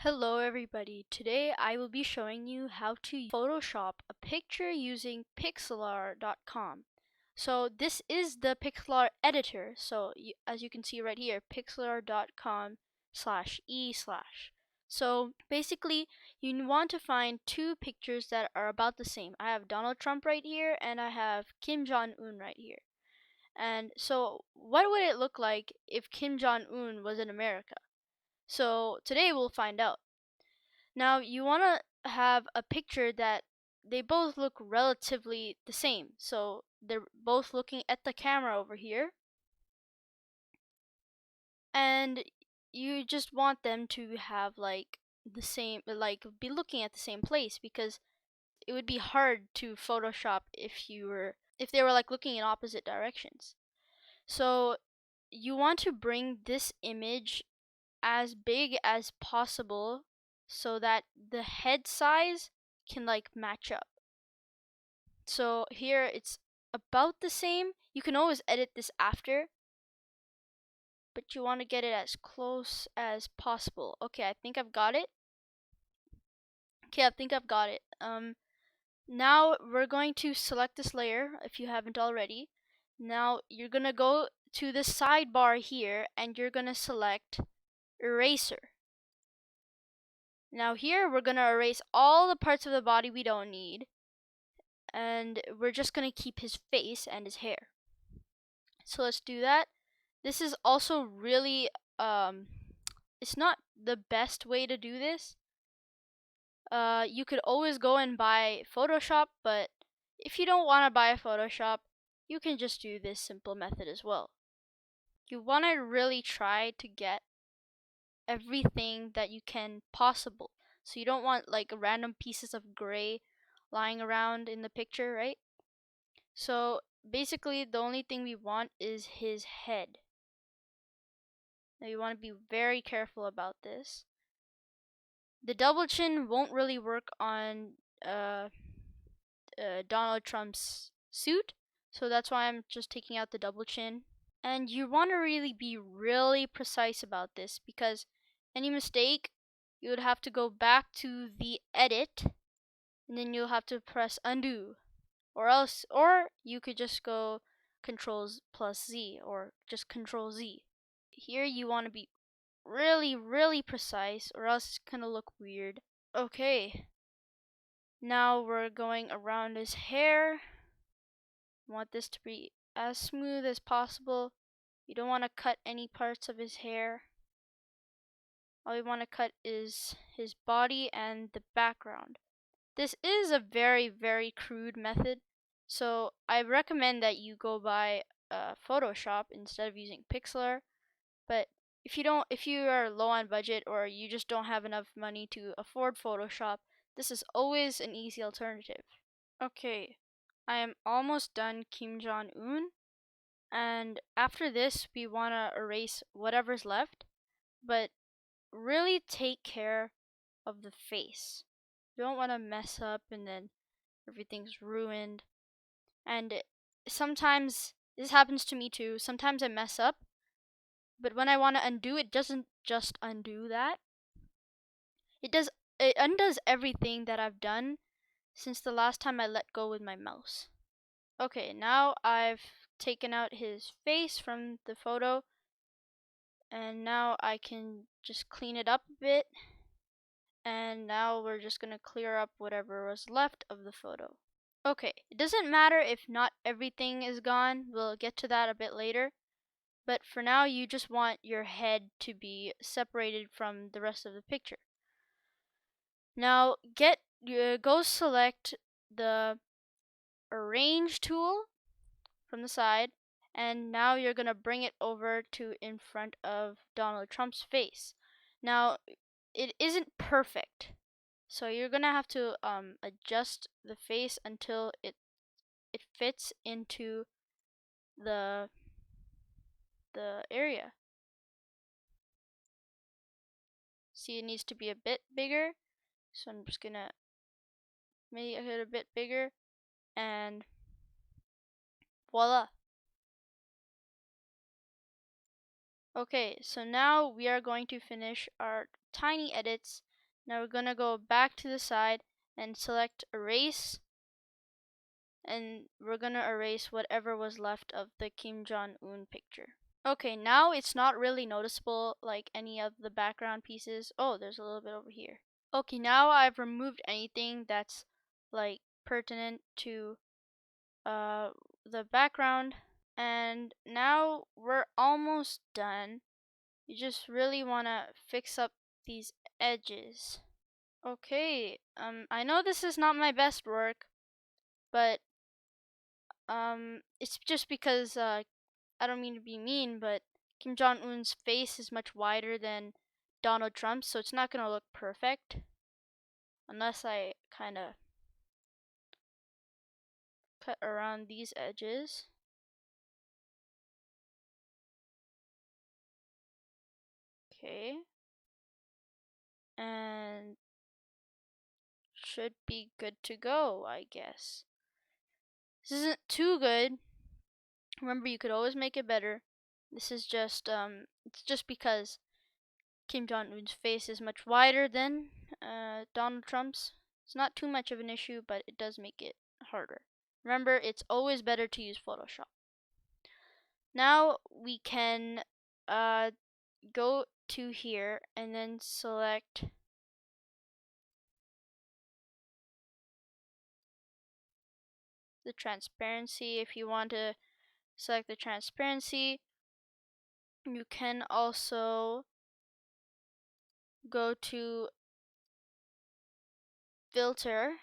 Hello everybody, today I will be showing you how to Photoshop a picture using Pixlr.com. So this is the Pixlr editor, so as you can see right here, Pixlr.com/e/. So basically you want to find two pictures that are about the same. I have Donald Trump right here and I have Kim Jong-un right here. And so what would it look like if Kim Jong-un was in America? So today we'll find out. Now you want to have a picture that they both look relatively the same. So they're both looking at the camera over here. And you just want them to have like the same, like be looking at the same place, because it would be hard to Photoshop if they were like looking in opposite directions. So you want to bring this image as big as possible so that the head size can like match up. So here it's about the same. You can always edit this after, but you want to get it as close as possible. Okay, I think I've got it. Now we're going to select this layer if you haven't already. Now you're gonna go to the sidebar here and you're gonna select eraser. Now here we're gonna erase all the parts of the body we don't need, and we're just gonna keep his face and his hair. So let's do that. This is also really it's not the best way to do this. You could always go and buy Photoshop, but if you don't want to buy Photoshop, you can just do this simple method as well. You want to really try to get everything that you can possible. So you don't want like random pieces of gray lying around in the picture, right? So basically the only thing we want is his head. Now you want to be very careful about this. The double chin won't really work on Donald Trump's suit, so that's why I'm just taking out the double chin. And you want to really be really precise about this, because any mistake, you would have to go back to the edit, and then you'll have to press undo, or you could just go Control+Z or just Control Z. Here you want to be really precise, or else it's gonna look weird. Okay, now we're going around his hair. Want this to be as smooth as possible. You don't want to cut any parts of his hair. All you want to cut is his body and the background. This is a very crude method, so I recommend that you go buy Photoshop instead of using Pixlr. But if you are low on budget, or you just don't have enough money to afford Photoshop, this is always an easy alternative. Okay, I am almost done Kim Jong-un, and after this we want to erase whatever's left, but really take care of the face. You don't want to mess up and then everything's ruined. And sometimes this happens to me too. Sometimes I mess up, but when I want to undo, it doesn't just undo that. It undoes everything that I've done since the last time I let go with my mouse. Okay, now I've taken out his face from the photo, and now I can just clean it up a bit, and now we're just gonna clear up whatever was left of the photo. Okay, it doesn't matter if not everything is gone, we'll get to that a bit later, but for now you just want your head to be separated from the rest of the picture. Now go select the arrange tool from the side, and now you're gonna bring it over to in front of Donald Trump's face. Now it isn't perfect, so you're gonna have to adjust the face until it fits into the area. See, it needs to be a bit bigger, so I'm just gonna make it a bit bigger, and voila. Okay, so now we are going to finish our tiny edits Now we're gonna go back to the side and select erase, and we're gonna erase whatever was left of the Kim Jong-un picture. Okay, now it's not really noticeable like any of the background pieces. Oh, there's a little bit over here. Okay, now I've removed anything that's like pertinent to the background, and now we're almost done. You just really want to fix up these edges. Okay, I know this is not my best work, but it's just because I don't mean to be mean, but Kim Jong-un's face is much wider than Donald Trump's, so it's not gonna look perfect unless I kind of cut around these edges. Okay, and should be good to go, I guess. This isn't too good. Remember, you could always make it better. This is just it's just because Kim Jong-un's face is much wider than Donald Trump's. It's not too much of an issue, but it does make it harder. Remember, it's always better to use Photoshop. Now we can go to here and then select the transparency. If you want to select the transparency, you can also go to filter,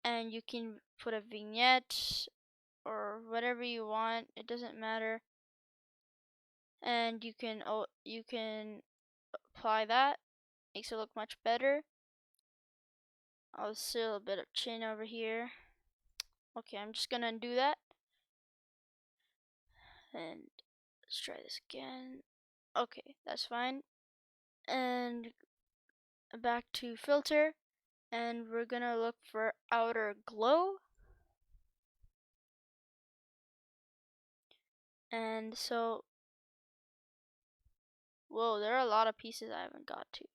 and you can put a vignette or whatever you want. It doesn't matter. And you can apply that. Makes it look much better. I'll see a little bit of chin over here. Okay, I'm just gonna undo that. And let's try this again. Okay, that's fine. And back to filter, and we're gonna look for outer glow. And so, whoa, there are a lot of pieces I haven't got to.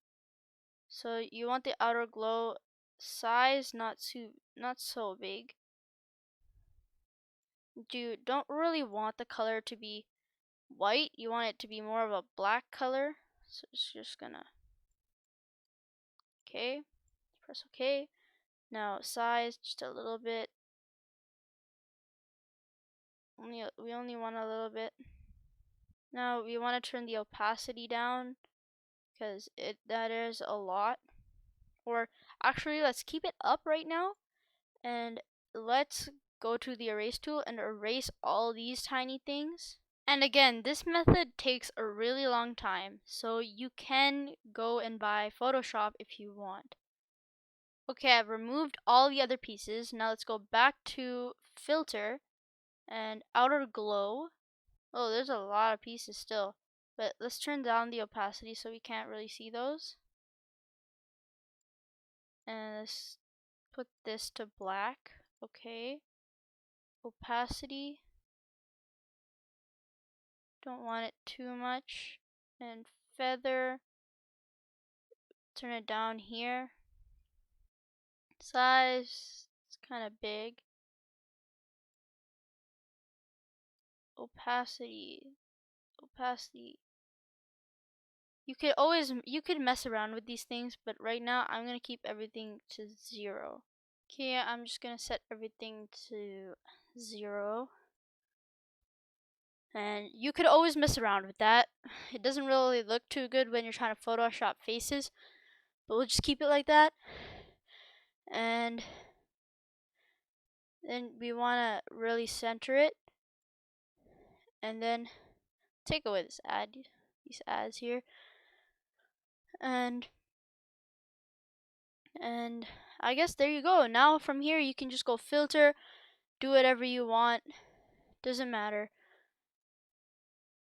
So you want the outer glow size not so big. You don't really want the color to be white. You want it to be more of a black color. So it's just gonna okay. Press OK. Now size just a little bit. We only want a little bit. Now we want to turn the opacity down because that is a lot. Or actually, let's keep it up right now, and let's go to the erase tool and erase all these tiny things. And again, this method takes a really long time, so you can go and buy Photoshop if you want. Okay, I've removed all the other pieces. Now let's go back to filter and outer glow. Oh, there's a lot of pieces still, but let's turn down the opacity so we can't really see those. And let's put this to black. Okay. Opacity. Don't want it too much. And feather. Turn it down here. Size. It's kind of big. Opacity. Opacity. You could mess around with these things, but right now I'm gonna keep everything to 0. Okay, I'm just gonna set everything to 0. And you could always mess around with that. It doesn't really look too good when you're trying to Photoshop faces, but we'll just keep it like that. And then we wanna really center it. And then take away these ads here. And I guess there you go. Now from here you can just go filter, do whatever you want. Doesn't matter.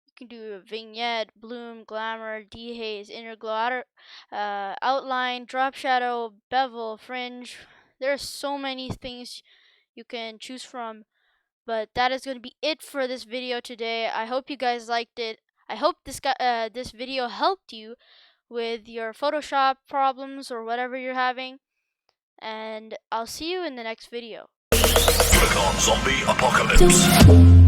You can do a vignette, bloom, glamour, dehaze, inner glow, outer, outline, drop shadow, bevel, fringe. There are so many things you can choose from. But that is going to be it for this video today. I hope you guys liked it. I hope this video helped you with your Photoshop problems or whatever you're having. And I'll see you in the next video. Click on Zombie Apocalypse.